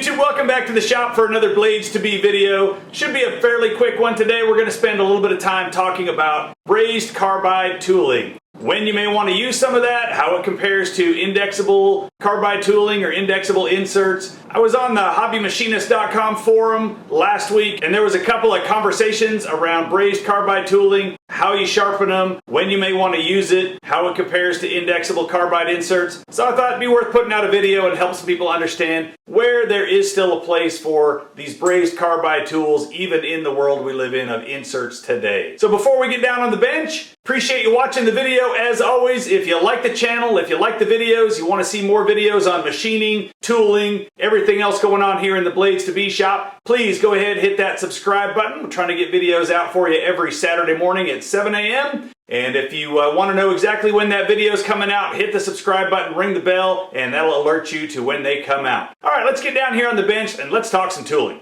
YouTube? Welcome back to the shop for another Blades to Be video. Should be a fairly quick one today. We're going to spend a little bit of time talking about brazed carbide tooling. When you may want to use some of that, how it compares to indexable carbide tooling or indexable inserts. I was on the hobbymachinist.com forum last week and there was a couple of conversations around brazed carbide tooling, how you sharpen them, when you may want to use it, how it compares to indexable carbide inserts. So I thought it'd be worth putting out a video and help some people understand where there is still a place for these brazed carbide tools even in the world we live in of inserts today. So before we get down on the bench, appreciate you watching the video. As always, if you like the channel, if you like the videos, you want to see more videos on machining, tooling, everything else going on here in the Blades to Be shop, please go ahead and hit that subscribe button. We're trying to get videos out for you every Saturday morning at 7 a.m. And if you want to know exactly when that video is coming out, hit the subscribe button, ring the bell, and that'll alert you to when they come out. All right, let's get down here on the bench and let's talk some tooling.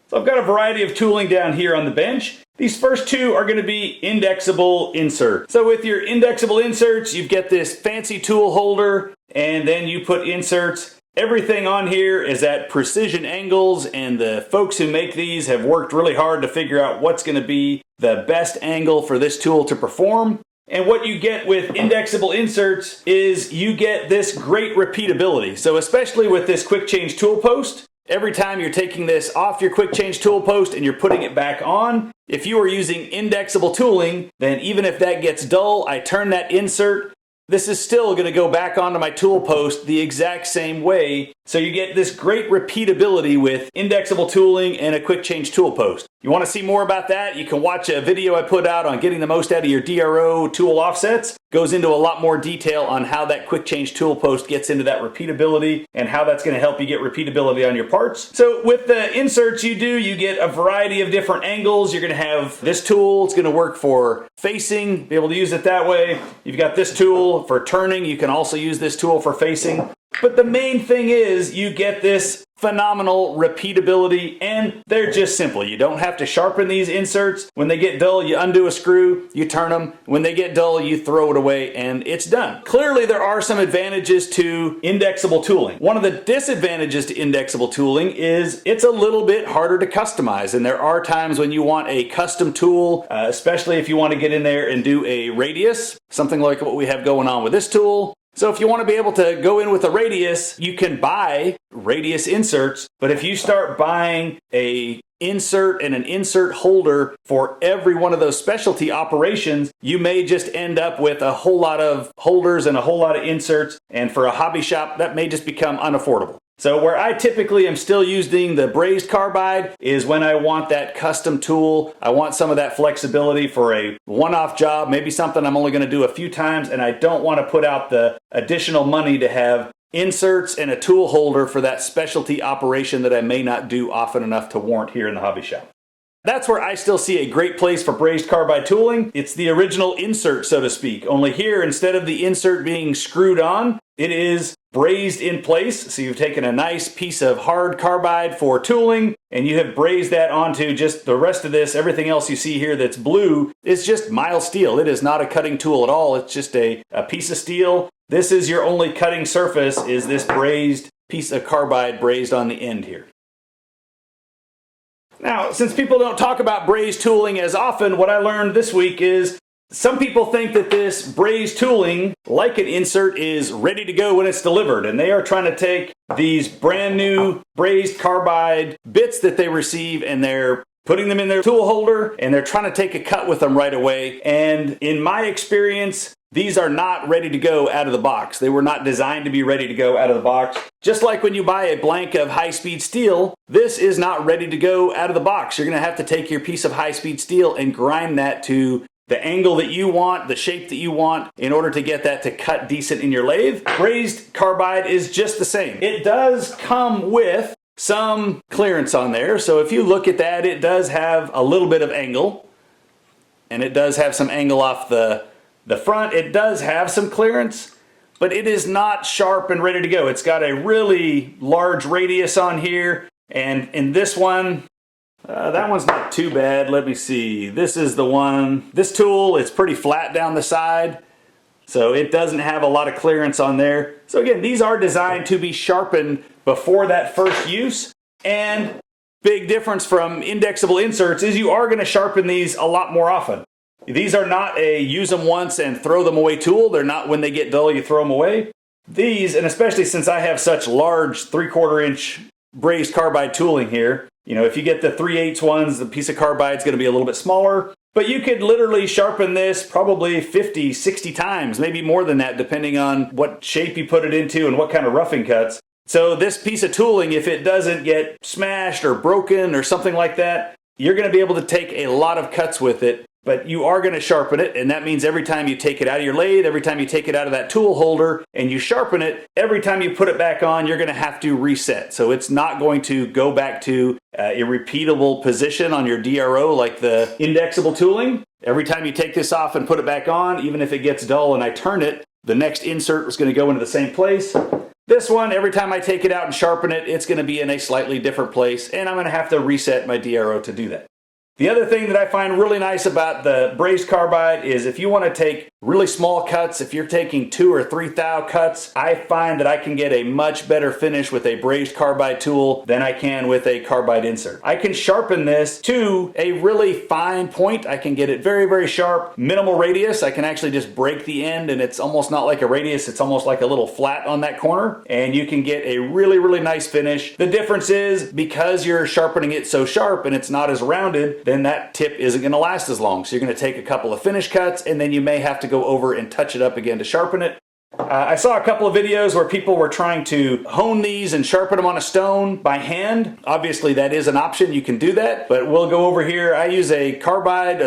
So I've got a variety of tooling down here on the bench. These first two are going to be indexable inserts. So with your indexable inserts, you get this fancy tool holder, and then you put inserts. Everything on here is at precision angles, and the folks who make these have worked really hard to figure out what's going to be the best angle for this tool to perform. And what you get with indexable inserts is you get this great repeatability. So especially with this quick change tool post, every time you're taking this off your quick change tool post and you're putting it back on, if you are using indexable tooling, then even if that gets dull, I turn that insert, this is still going to go back onto my tool post the exact same way. So you get this great repeatability with indexable tooling and a quick change tool post. You want to see more about that? You can watch a video I put out on getting the most out of your DRO tool offsets. Goes into a lot more detail on how that quick change tool post gets into that repeatability and how that's going to help you get repeatability on your parts. So with the inserts you get a variety of different angles. You're going to have this tool. It's going to work for facing, be able to use it that way. You've got this tool for turning. You can also use this tool for facing. But the main thing is you get this phenomenal repeatability, and they're just simple. You don't have to sharpen these inserts. When they get dull, you undo a screw, you turn them. When they get dull, you throw it away, and it's done. Clearly, there are some advantages to indexable tooling. One of the disadvantages to indexable tooling is it's a little bit harder to customize, and there are times when you want a custom tool, especially if you want to get in there and do a radius, something like what we have going on with this tool. So if you want to be able to go in with a radius, you can buy radius inserts, but if you start buying a insert and an insert holder for every one of those specialty operations, you may just end up with a whole lot of holders and a whole lot of inserts, and for a hobby shop, that may just become unaffordable. So where I typically am still using the brazed carbide is when I want that custom tool. I want some of that flexibility for a one-off job, maybe something I'm only going to do a few times, and I don't want to put out the additional money to have inserts and a tool holder for that specialty operation that I may not do often enough to warrant here in the hobby shop. That's where I still see a great place for brazed carbide tooling. It's the original insert, so to speak. Only here, instead of the insert being screwed on, it is brazed in place. So you've taken a nice piece of hard carbide for tooling and you have brazed that onto just the rest of this. Everything else you see here that's blue is just mild steel. It is not a cutting tool at all. It's just a piece of steel. This is your only cutting surface, is this brazed piece of carbide brazed on the end here. Now, since people don't talk about brazed tooling as often, what I learned this week is some people think that this brazed tooling, like an insert, is ready to go when it's delivered, and they are trying to take these brand new brazed carbide bits that they receive and they're putting them in their tool holder and they're trying to take a cut with them right away. And in my experience, these are not ready to go out of the box. They were not designed to be ready to go out of the box. Just like when you buy a blank of high-speed steel, this is not ready to go out of the box. You're going to have to take your piece of high-speed steel and grind that to the angle that you want, the shape that you want, in order to get that to cut decent in your lathe. Brazed carbide is just the same. It does come with some clearance on there. So if you look at that, it does have a little bit of angle, and it does have some angle off the front. It does have some clearance, but it is not sharp and ready to go. It's got a really large radius on here, and in this one, that one's not too bad. Let me see. This is the one. This tool is pretty flat down the side, so it doesn't have a lot of clearance on there. So again, these are designed to be sharpened before that first use. And big difference from indexable inserts is you are going to sharpen these a lot more often. These are not a use them once and throw them away tool. They're not when they get dull you throw them away. These, and especially since I have such large 3/4 inch brazed carbide tooling here, you know, if you get the 3/8 ones, the piece of carbide is going to be a little bit smaller. But you could literally sharpen this probably 50, 60 times, maybe more than that, depending on what shape you put it into and what kind of roughing cuts. So this piece of tooling, if it doesn't get smashed or broken or something like that, you're going to be able to take a lot of cuts with it, but you are going to sharpen it, and that means every time you take it out of your lathe, every time you take it out of that tool holder and you sharpen it, every time you put it back on, you're going to have to reset. So it's not going to go back to a repeatable position on your DRO like the indexable tooling. Every time you take this off and put it back on, even if it gets dull and I turn it, the next insert is going to go into the same place. This one, every time I take it out and sharpen it, it's going to be in a slightly different place, and I'm going to have to reset my DRO to do that. The other thing that I find really nice about the brazed carbide is if you want to take really small cuts, if you're taking 2 or 3 thou cuts, I find that I can get a much better finish with a brazed carbide tool than I can with a carbide insert. I can sharpen this to a really fine point. I can get it very, very sharp, minimal radius. I can actually just break the end and it's almost not like a radius, it's almost like a little flat on that corner, and you can get a really, really nice finish. The difference is because you're sharpening it so sharp and it's not as rounded, then that tip isn't going to last as long. So you're going to take a couple of finish cuts and then you may have to go over and touch it up again to sharpen it. I saw a couple of videos where people were trying to hone these and sharpen them on a stone by hand. Obviously that is an option, you can do that, but we'll go over here. I use a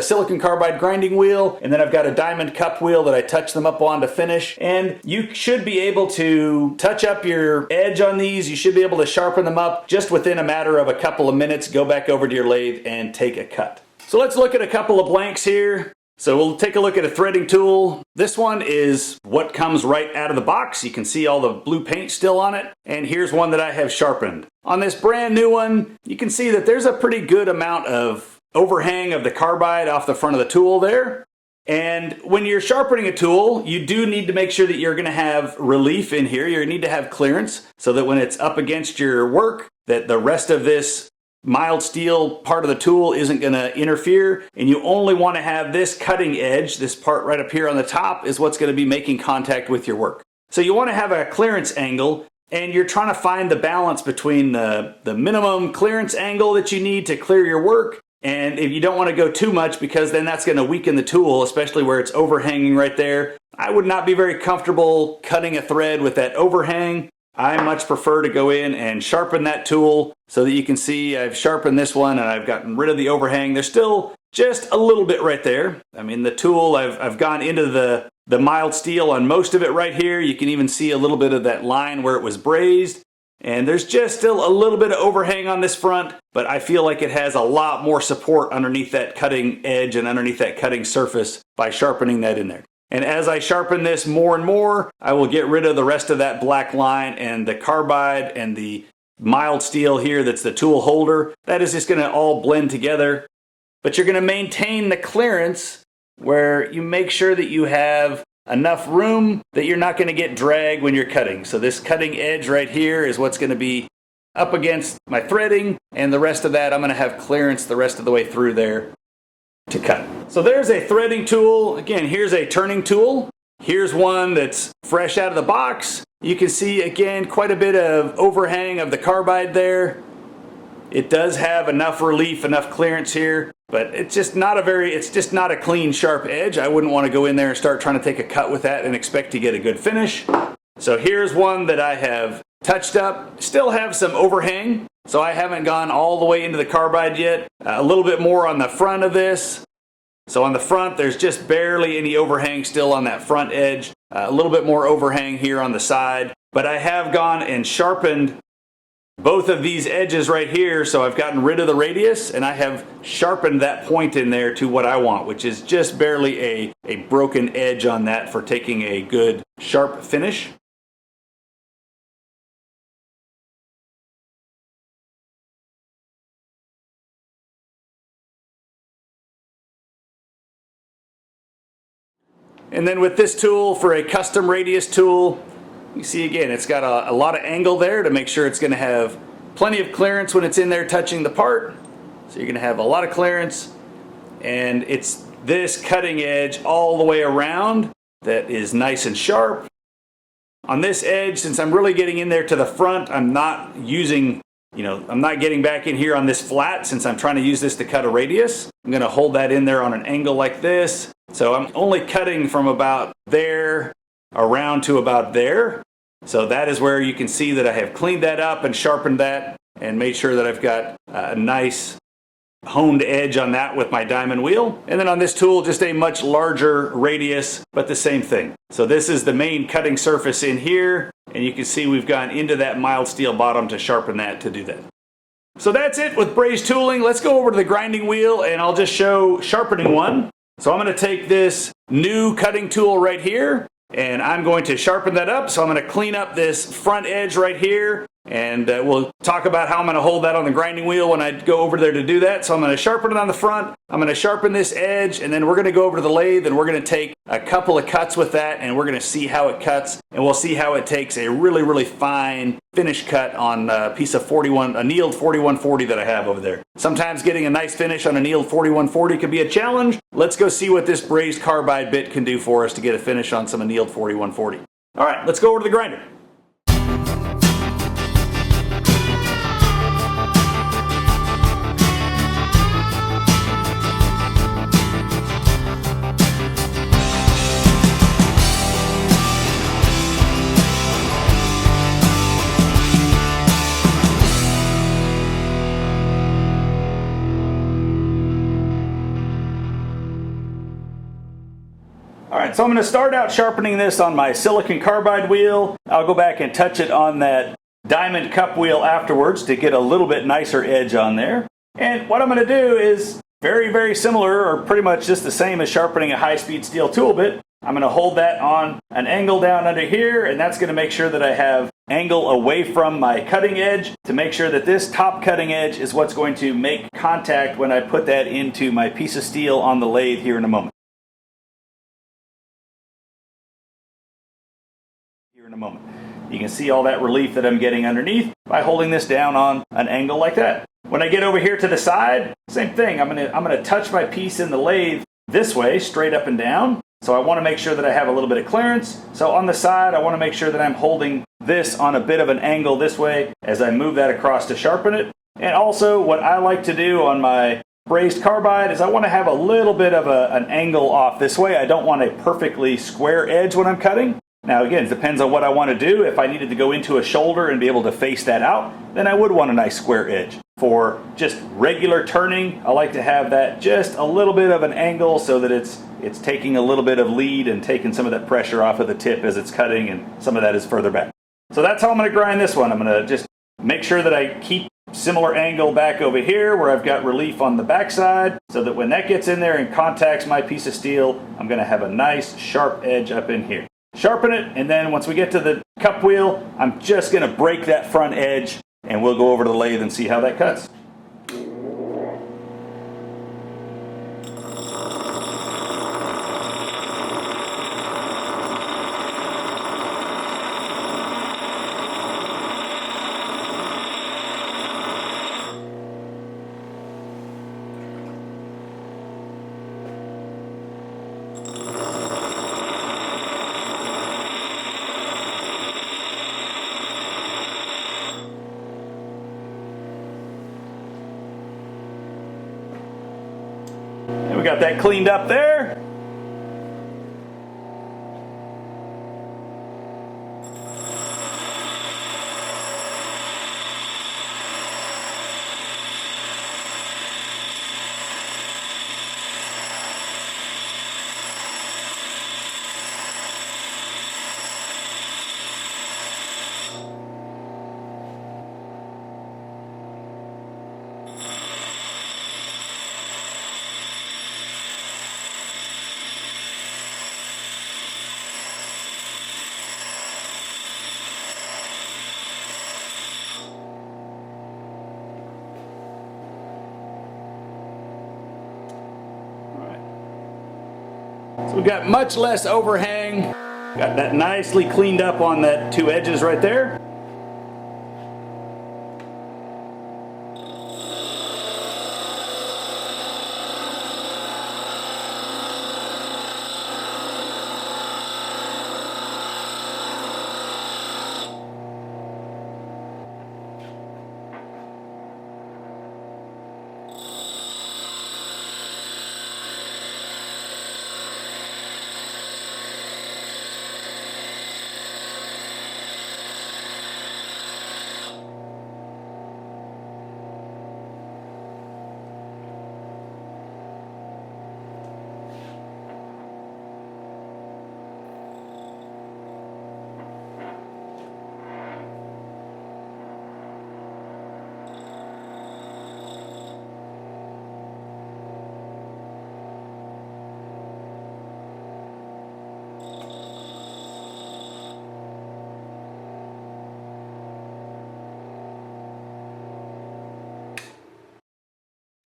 silicon carbide grinding wheel, and then I've got a diamond cup wheel that I touch them up on to finish, and you should be able to touch up your edge on these. You should be able to sharpen them up just within a matter of a couple of minutes. Go back over to your lathe and take a cut. So let's look at a couple of blanks here. So we'll take a look at a threading tool. This one is what comes right out of the box. You can see all the blue paint still on it. And here's one that I have sharpened. On this brand new one, you can see that there's a pretty good amount of overhang of the carbide off the front of the tool there. And when you're sharpening a tool, you do need to make sure that you're going to have relief in here. You need to have clearance so that when it's up against your work, that the rest of this mild steel part of the tool isn't going to interfere, and you only want to have this cutting edge, this part right up here on the top, is what's going to be making contact with your work. So you want to have a clearance angle, and you're trying to find the balance between the minimum clearance angle that you need to clear your work, and if you don't want to go too much because then that's going to weaken the tool, especially where it's overhanging right there. I would not be very comfortable cutting a thread with that overhang. I much prefer to go in and sharpen that tool so that you can see I've sharpened this one and I've gotten rid of the overhang. There's still just a little bit right there. I mean, the tool, I've gone into the mild steel on most of it right here. You can even see a little bit of that line where it was brazed. And there's just still a little bit of overhang on this front, but I feel like it has a lot more support underneath that cutting edge and underneath that cutting surface by sharpening that in there. And as I sharpen this more and more, I will get rid of the rest of that black line, and the carbide and the mild steel here that's the tool holder, that is just going to all blend together. But you're going to maintain the clearance where you make sure that you have enough room that you're not going to get drag when you're cutting. So this cutting edge right here is what's going to be up against my threading, and the rest of that I'm going to have clearance the rest of the way through there to cut. So there's a threading tool. Again, here's a turning tool. Here's one that's fresh out of the box. You can see again quite a bit of overhang of the carbide there. It does have enough relief, enough clearance here, but it's just not a clean, sharp edge. I wouldn't want to go in there and start trying to take a cut with that and expect to get a good finish. So here's one that I have touched up. Still have some overhang, so I haven't gone all the way into the carbide yet. A little bit more on the front of this. So on the front, there's just barely any overhang still on that front edge. A little bit more overhang here on the side. But I have gone and sharpened both of these edges right here, so I've gotten rid of the radius, and I have sharpened that point in there to what I want, which is just barely a broken edge on that for taking a good sharp finish. And then with this tool, for a custom radius tool, you see again, it's got a lot of angle there to make sure it's going to have plenty of clearance when it's in there touching the part. So you're going to have a lot of clearance, and it's this cutting edge all the way around that is nice and sharp. On this edge, since I'm really getting in there to the front, I'm not using, I'm not getting back in here on this flat since I'm trying to use this to cut a radius. I'm going to hold that in there on an angle like this. So I'm only cutting from about there around to about there. So that is where you can see that I have cleaned that up and sharpened that and made sure that I've got a nice honed edge on that with my diamond wheel. And then on this tool, just a much larger radius, but the same thing. So this is the main cutting surface in here, and you can see we've gone into that mild steel bottom to sharpen that to do that. So that's it with brazed tooling. Let's go over to the grinding wheel, and I'll just show sharpening one. So I'm going to take this new cutting tool right here, and I'm going to sharpen that up. So I'm going to clean up this front edge right here, and we'll talk about how I'm going to hold that on the grinding wheel when I go over there to do that. So I'm going to sharpen it on the front, I'm going to sharpen this edge, and then we're going to go over to the lathe and we're going to take a couple of cuts with that, and we're going to see how it cuts, and we'll see how it takes a really, really fine finish cut on a piece of annealed 4140 that I have over there. Sometimes getting a nice finish on a annealed 4140 can be a challenge. Let's go see what this brazed carbide bit can do for us to get a finish on some annealed 4140. All right, let's go over to the grinder. Alright, so I'm going to start out sharpening this on my silicon carbide wheel. I'll go back and touch it on that diamond cup wheel afterwards to get a little bit nicer edge on there. And what I'm going to do is very, very similar, or pretty much just the same as sharpening a high-speed steel tool bit. I'm going to hold that on an angle down under here, and that's going to make sure that I have angle away from my cutting edge to make sure that this top cutting edge is what's going to make contact when I put that into my piece of steel on the lathe here in a moment. You can see all that relief that I'm getting underneath by holding this down on an angle like that. When I get over here to the side, same thing. I'm gonna touch my piece in the lathe this way, straight up and down. So I want to make sure that I have a little bit of clearance. So on the side, I want to make sure that I'm holding this on a bit of an angle this way as I move that across to sharpen it. And also, what I like to do on my brazed carbide is I want to have a little bit of an angle off this way. I don't want a perfectly square edge when I'm cutting. Now again, it depends on what I want to do. If I needed to go into a shoulder and be able to face that out, then I would want a nice square edge. For just regular turning, I like to have that just a little bit of an angle so that it's taking a little bit of lead and taking some of that pressure off of the tip as it's cutting, and some of that is further back. So that's how I'm going to grind this one. I'm going to just make sure that I keep similar angle back over here where I've got relief on the back side, so that when that gets in there and contacts my piece of steel, I'm going to have a nice sharp edge up in here. Sharpen it, and then once we get to the cup wheel, I'm just going to break that front edge, and we'll go over to the lathe and see how that cuts. We got that cleaned up there. So we've got much less overhang. Got that nicely cleaned up on that two edges right there.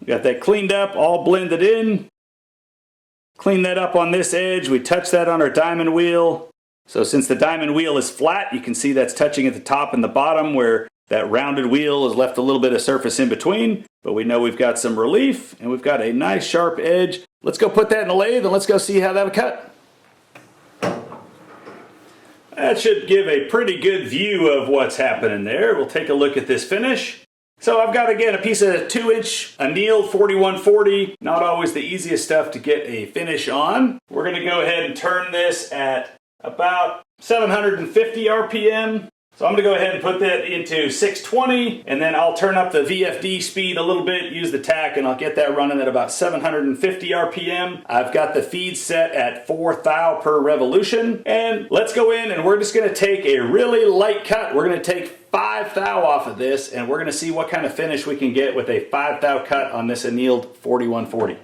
Got that cleaned up, all blended in. Clean that up on this edge. We touch that on our diamond wheel. So since the diamond wheel is flat, you can see that's touching at the top and the bottom where that rounded wheel has left a little bit of surface in between. But we know we've got some relief and we've got a nice sharp edge. Let's go put that in the lathe and let's go see how that'll cut. That should give a pretty good view of what's happening there. We'll take a look at this finish. So I've got, again, a piece of 2-inch annealed 4140. Not always the easiest stuff to get a finish on. We're going to go ahead and turn this at about 750 RPM. So I'm going to go ahead and put that into 620, and then I'll turn up the VFD speed a little bit, use the tack, and I'll get that running at about 750 RPM. I've got the feed set at 4 thou per revolution, and let's go in and we're just going to take a really light cut. We're going to take 5 thou off of this, and we're going to see what kind of finish we can get with a 5 thou cut on this annealed 4140.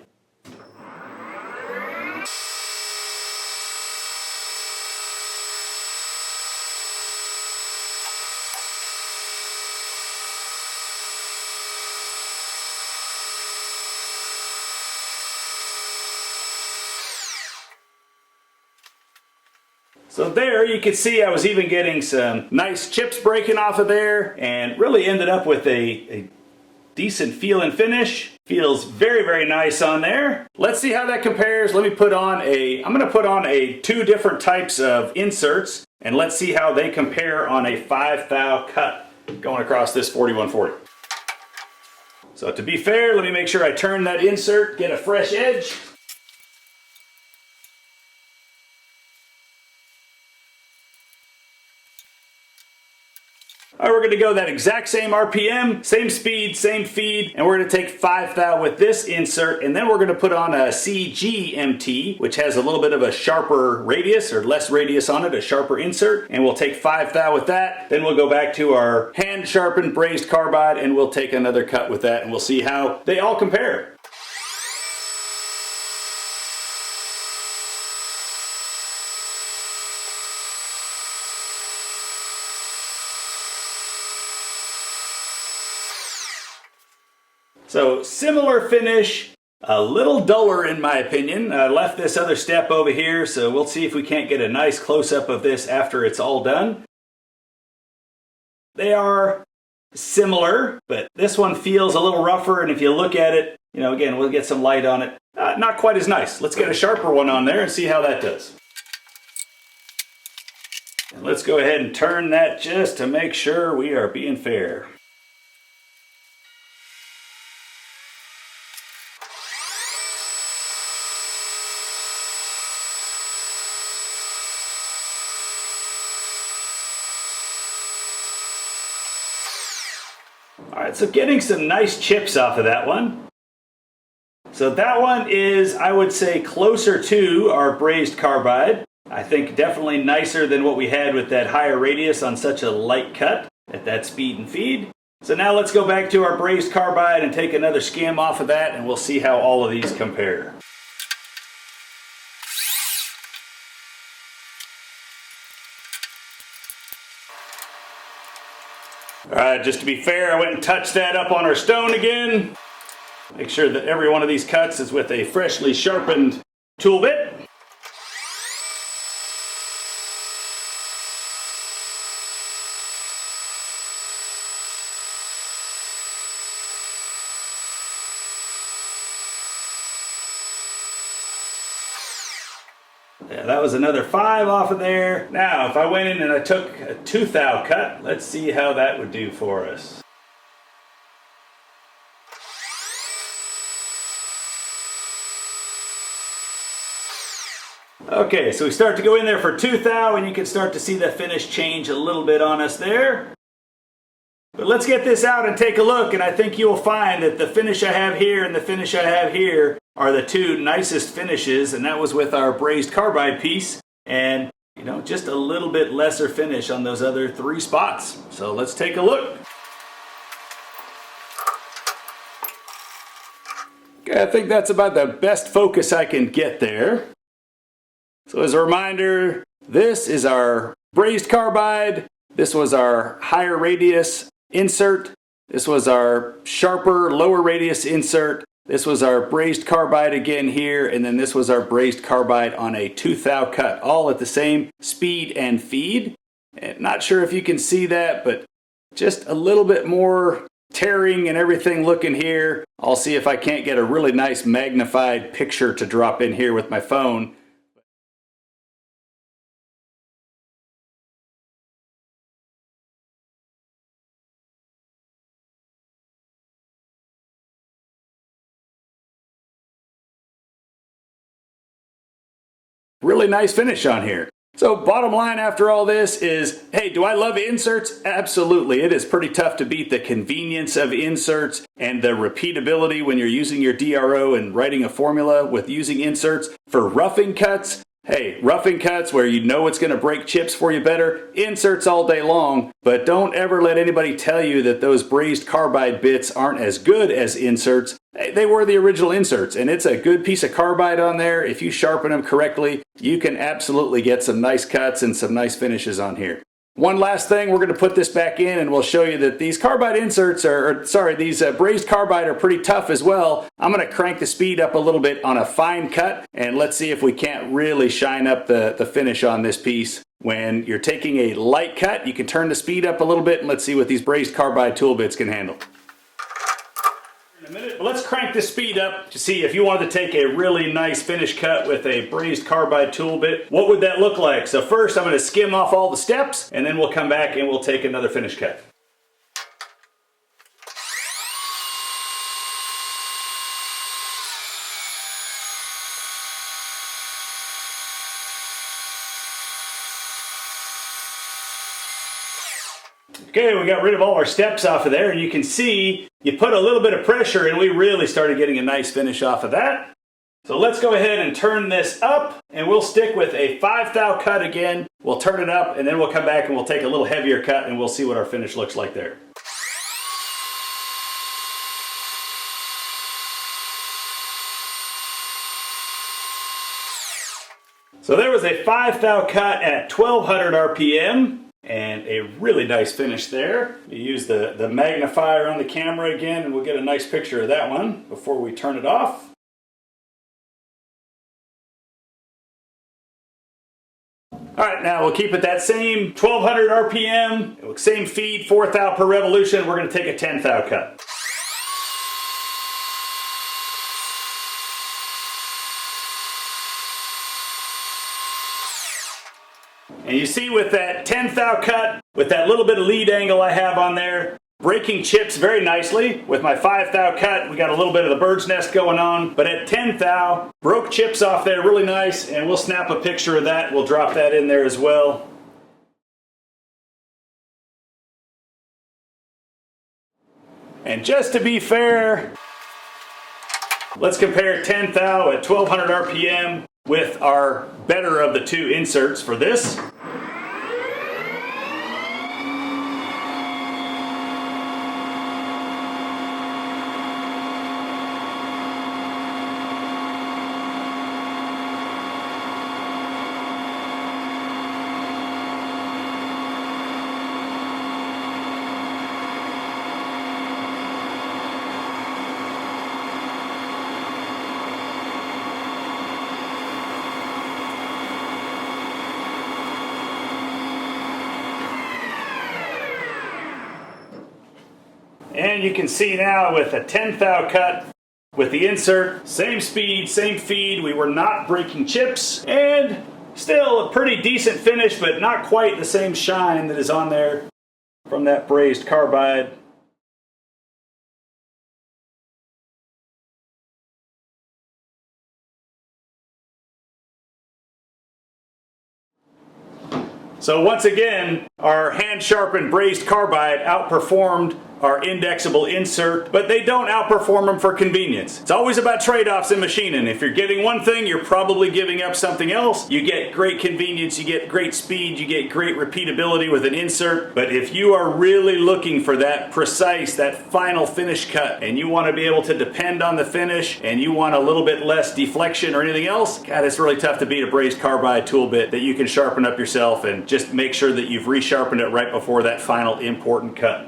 So there you can see I was even getting some nice chips breaking off of there and really ended up with a decent feeling finish. Feels very, very nice on there. Let's see how that compares. Let me put on I'm going to put on 2 different types of inserts and let's see how they compare on a 5 thou cut going across this 4140. So to be fair, let me make sure I turn that insert, get a fresh edge. All right, we're going to go that exact same RPM, same speed, same feed, and we're going to take 5 thou with this insert, and then we're going to put on a CGMT, which has a little bit of a sharper radius, or less radius on it, a sharper insert, and we'll take 5 thou with that. Then we'll go back to our hand sharpened brazed carbide, and we'll take another cut with that, and we'll see how they all compare. So similar finish, a little duller in my opinion. I left this other step over here, so we'll see if we can't get a nice close-up of this after it's all done. They are similar, but this one feels a little rougher, and if you look at it, again, we'll get some light on it. Not quite as nice. Let's get a sharper one on there and see how that does. And let's go ahead and turn that just to make sure we are being fair. Alright, so getting some nice chips off of that one. So that one is, I would say, closer to our brazed carbide. I think definitely nicer than what we had with that higher radius on such a light cut at that speed and feed. So now let's go back to our brazed carbide and take another skim off of that, and we'll see how all of these compare. Alright, just to be fair, I went and touched that up on our stone again. Make sure that every one of these cuts is with a freshly sharpened tool bit. Yeah, that was another 5 off of there. Now, if I went in and I took a 2 thou cut, let's see how that would do for us. Okay, so we start to go in there for 2 thou, and you can start to see the finish change a little bit on us there. But let's get this out and take a look, and I think you'll find that the finish I have here and the finish I have here are the 2 nicest finishes, and that was with our brazed carbide piece, and just a little bit lesser finish on those other 3 spots. So let's take a look. Okay, I think that's about the best focus I can get there. So as a reminder, this is our brazed carbide, this was our higher radius insert, this was our sharper lower radius insert, This was our brazed carbide again here, and then this was our brazed carbide on a 2 thou cut, all at the same speed and feed. And not sure if you can see that, but just a little bit more tearing and everything looking here. I'll see if I can't get a really nice magnified picture to drop in here with my phone. Really nice finish on here. So bottom line after all this is, hey, do I love inserts? Absolutely. It is pretty tough to beat the convenience of inserts and the repeatability when you're using your DRO and writing a formula with using inserts. For roughing cuts, hey, roughing cuts where you know it's going to break chips for you better, inserts all day long, but don't ever let anybody tell you that those brazed carbide bits aren't as good as inserts. They were the original inserts, and it's a good piece of carbide on there. If you sharpen them correctly, you can absolutely get some nice cuts and some nice finishes on here. One last thing, we're going to put this back in and we'll show you that these carbide inserts these brazed carbide are pretty tough as well. I'm going to crank the speed up a little bit on a fine cut, and let's see if we can't really shine up the finish on this piece. When you're taking a light cut, you can turn the speed up a little bit, and let's see what these brazed carbide tool bits can handle. But let's crank the speed up to see if you wanted to take a really nice finish cut with a brazed carbide tool bit. What would that look like? So first I'm going to skim off all the steps, and then we'll come back and we'll take another finish cut. Okay, we got rid of all our steps off of there, and you can see you put a little bit of pressure and we really started getting a nice finish off of that. So let's go ahead and turn this up, and we'll stick with a 5 thou cut again. We'll turn it up, and then we'll come back and we'll take a little heavier cut, and we'll see what our finish looks like there. So there was a 5 thou cut at 1200 RPM. And a really nice finish there. You use the magnifier on the camera again, and we'll get a nice picture of that one before we turn it off. Alright, now we'll keep it that same 1200 RPM, same feed, 4 thou per revolution. We're going to take a 10 thou cut. And you see with that 10 thou cut, with that little bit of lead angle I have on there, breaking chips very nicely. With my 5 thou cut, we got a little bit of the bird's nest going on. But at 10 thou, broke chips off there really nice, and we'll snap a picture of that. We'll drop that in there as well. And just to be fair, let's compare 10 thou at 1200 RPM with our better of the two inserts for this. And you can see now with a 10 thou cut with the insert, same speed, same feed, we were not breaking chips, and still a pretty decent finish, but not quite the same shine that is on there from that brazed carbide. So once again, our hand sharpened brazed carbide outperformed our indexable insert, but they don't outperform them for convenience. It's always about trade-offs in machining. If you're getting one thing, you're probably giving up something else. You get great convenience, you get great speed, you get great repeatability with an insert, but if you are really looking for that precise, that final finish cut, and you want to be able to depend on the finish, and you want a little bit less deflection or anything else, God, it's really tough to beat a brazed carbide tool bit that you can sharpen up yourself and just make sure that you've resharpened it right before that final important cut.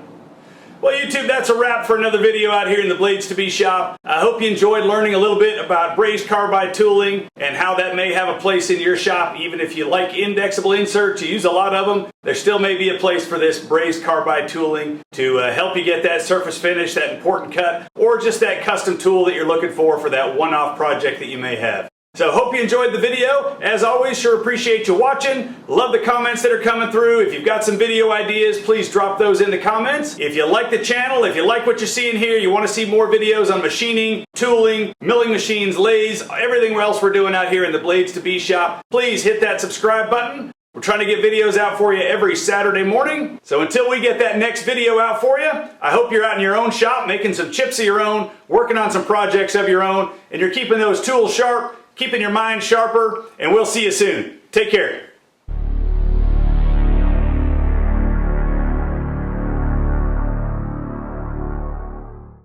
Well, YouTube, that's a wrap for another video out here in the Blades to Be shop. I hope you enjoyed learning a little bit about brazed carbide tooling and how that may have a place in your shop. Even if you like indexable inserts, you use a lot of them, there still may be a place for this brazed carbide tooling to help you get that surface finish, that important cut, or just that custom tool that you're looking for that one-off project that you may have. So hope you enjoyed the video. As always, sure appreciate you watching. Love the comments that are coming through. If you've got some video ideas, please drop those in the comments. If you like the channel, if you like what you're seeing here, you want to see more videos on machining, tooling, milling machines, lathes, everything else we're doing out here in the Blades to Be shop, please hit that subscribe button. We're trying to get videos out for you every Saturday morning. So until we get that next video out for you, I hope you're out in your own shop making some chips of your own, working on some projects of your own, and you're keeping those tools sharp, keeping your mind sharper, and we'll see you soon. Take care.